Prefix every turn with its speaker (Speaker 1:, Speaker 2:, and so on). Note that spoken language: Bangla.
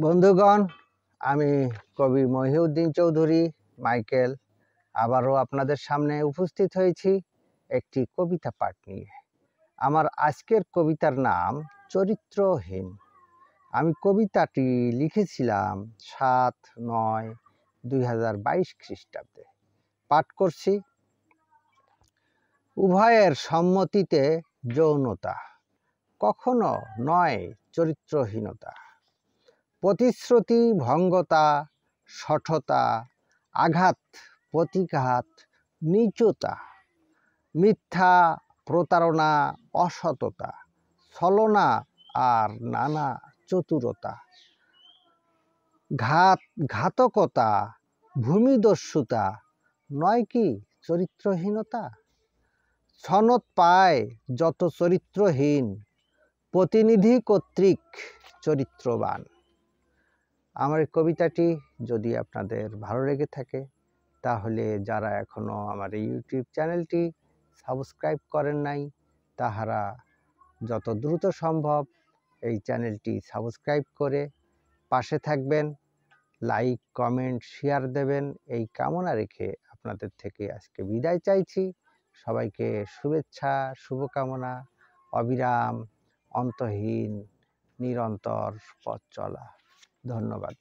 Speaker 1: বন্ধুগণ, আমি কবি মহিউদ্দিন চৌধুরী মাইকেল আবারও আপনাদের সামনে উপস্থিত হয়েছি একটি কবিতা পাঠ নিয়ে। আমার আজকের কবিতার নাম চরিত্রহীন। আমি কবিতাটি লিখেছিলাম 7/9/2022 খ্রিস্টাব্দে। পাঠ করছি। উভয়ের সম্মতিতে যৌনতা কখনো নয় চরিত্রহীনতা। প্রতিশ্রুতি ভঙ্গতা, শঠতা, আঘাত প্রতিঘাত, নীচতা, মিথ্যা প্রতারণা, অসততা, ছলনা আর নানা চতুরতা, ঘাতকতা, ভূমিদস্যুতা নয় কি চরিত্রহীনতা? সনদ পায় যত চরিত্রহীন, প্রতিনিধি কর্তৃক চরিত্রবান। আমার এই কবিতাটি যদি আপনাদের ভালো লেগে থাকে তাহলে যারা এখনও আমার এই ইউটিউব চ্যানেলটি সাবস্ক্রাইব করেন নাই তাহারা যত দ্রুত সম্ভব এই চ্যানেলটি সাবস্ক্রাইব করে পাশে থাকবেন, লাইক কমেন্ট শেয়ার দেবেন এই কামনা রেখে আপনাদের থেকে আজকে বিদায় চাইছি। সবাইকে শুভেচ্ছা, শুভকামনা, অবিরাম অন্তহীন নিরন্তর পথ চলা। ধন্যবাদ।